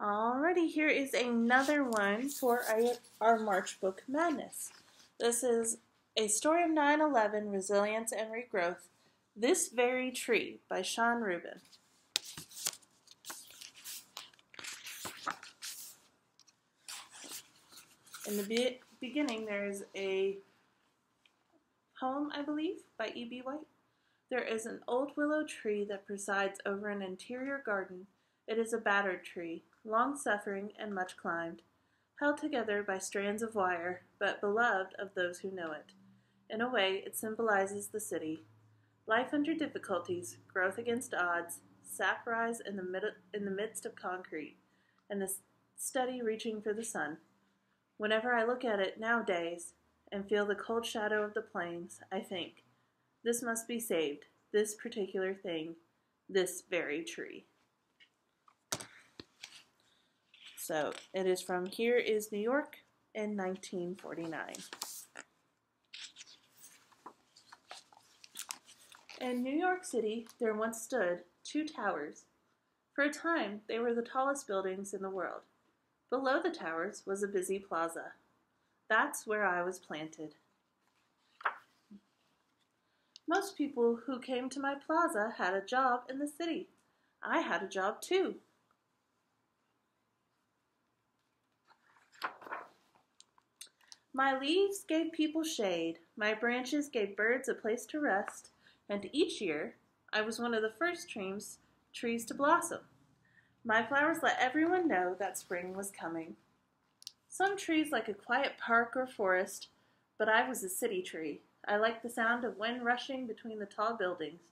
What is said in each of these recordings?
Alrighty, here is another one for our March Book Madness. This is A Story of 9/11, Resilience and Regrowth, This Very Tree by Sean Rubin. In the beginning, there is a poem, I believe, by E.B. White. There is an old willow tree that presides over an interior garden. It is a battered tree, long-suffering and much climbed, held together by strands of wire, but beloved of those who know it. In a way, it symbolizes the city. Life under difficulties, growth against odds, sap rise in the midst of concrete, and the steady reaching for the sun. Whenever I look at it nowadays and feel the cold shadow of the plains, I think, this must be saved, this particular thing, this very tree. So it is from Here is New York in 1949. In New York City, there once stood 2 towers. For a time, they were the tallest buildings in the world. Below the towers was a busy plaza. That's where I was planted. Most people who came to my plaza had a job in the city. I had a job too. My leaves gave people shade, my branches gave birds a place to rest, and each year I was one of the first trees to blossom. My flowers let everyone know that spring was coming. Some trees like a quiet park or forest, but I was a city tree. I liked the sound of wind rushing between the tall buildings.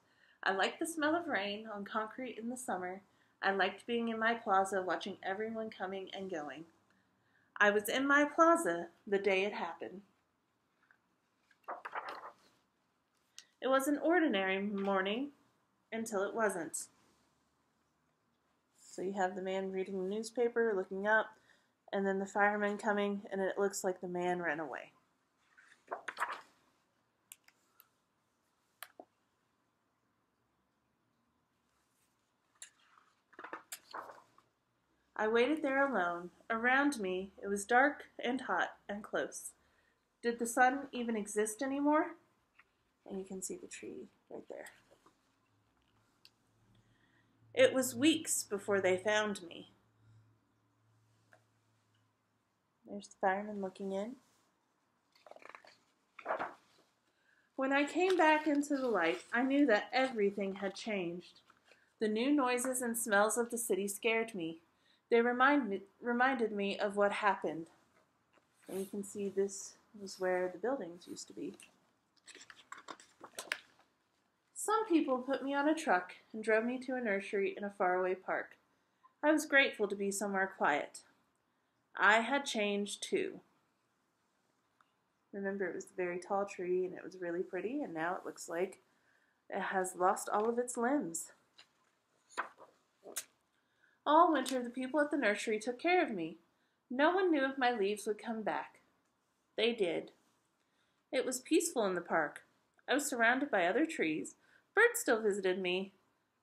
I liked the smell of rain on concrete in the summer. I liked being in my plaza watching everyone coming and going. I was in my plaza the day it happened. It was an ordinary morning until it wasn't. So you have the man reading the newspaper, looking up, and then the fireman coming, and it looks like the man ran away. I waited there alone. Around me, it was dark and hot and close. Did the sun even exist anymore? And you can see the tree right there. It was weeks before they found me. There's the fireman looking in. When I came back into the light, I knew that everything had changed. The new noises and smells of the city scared me. They reminded me of what happened. And you can see this was where the buildings used to be. Some people put me on a truck and drove me to a nursery in a faraway park. I was grateful to be somewhere quiet. I had changed too. Remember, it was a very tall tree and it was really pretty, and now it looks like it has lost all of its limbs. All winter, the people at the nursery took care of me. No one knew if my leaves would come back. They did. It was peaceful in the park. I was surrounded by other trees. Birds still visited me.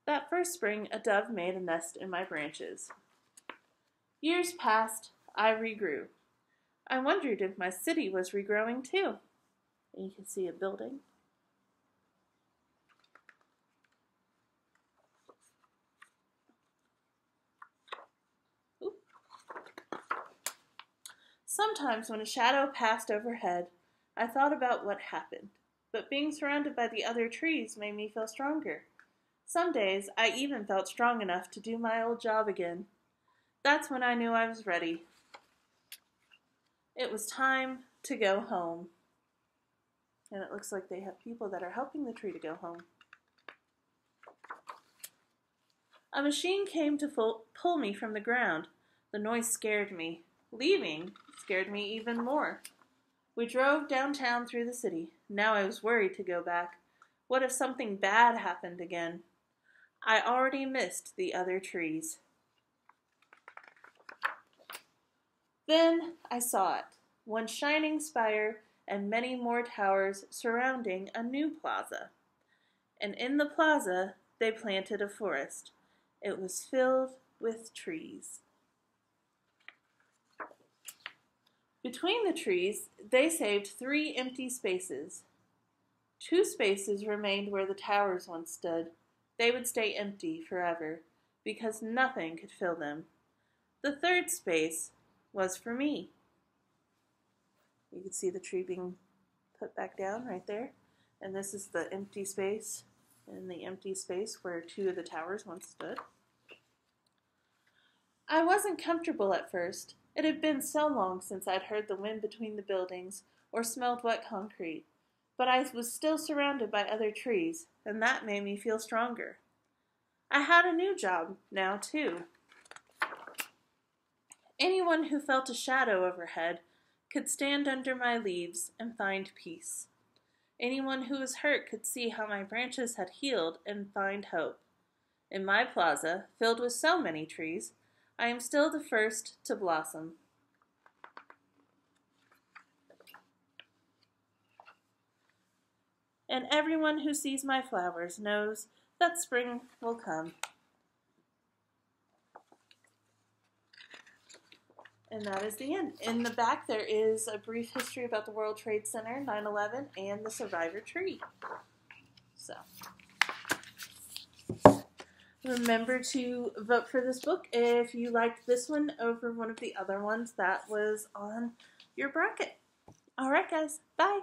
That first spring, a dove made a nest in my branches. Years passed. I regrew. I wondered if my city was regrowing too. And you can see a building. Sometimes when a shadow passed overhead, I thought about what happened, but being surrounded by the other trees made me feel stronger. Some days I even felt strong enough to do my old job again. That's when I knew I was ready. It was time to go home. And it looks like they have people that are helping the tree to go home. A machine came to pull me from the ground. The noise scared me. Leaving scared me even more. We drove downtown through the city. Now I was worried to go back. What if something bad happened again? I already missed the other trees. Then I saw it. One shining spire and many more towers surrounding a new plaza. And in the plaza, they planted a forest. It was filled with trees. Between the trees, they saved 3 empty spaces. 2 spaces remained where the towers once stood. They would stay empty forever, because nothing could fill them. The 3rd space was for me. You can see the tree being put back down right there. And this is the empty space, and the empty space where 2 of the towers once stood. I wasn't comfortable at first. It had been so long since I'd heard the wind between the buildings or smelled wet concrete. But I was still surrounded by other trees, and that made me feel stronger. I had a new job now, too. Anyone who felt a shadow overhead could stand under my leaves and find peace. Anyone who was hurt could see how my branches had healed and find hope. In my plaza, filled with so many trees, I am still the first to blossom. And everyone who sees my flowers knows that spring will come. And that is the end. In the back, there is a brief history about the World Trade Center, 9/11, and the Survivor Tree. So, remember to vote for this book if you liked this one over one of the other ones that was on your bracket. All right, guys. Bye.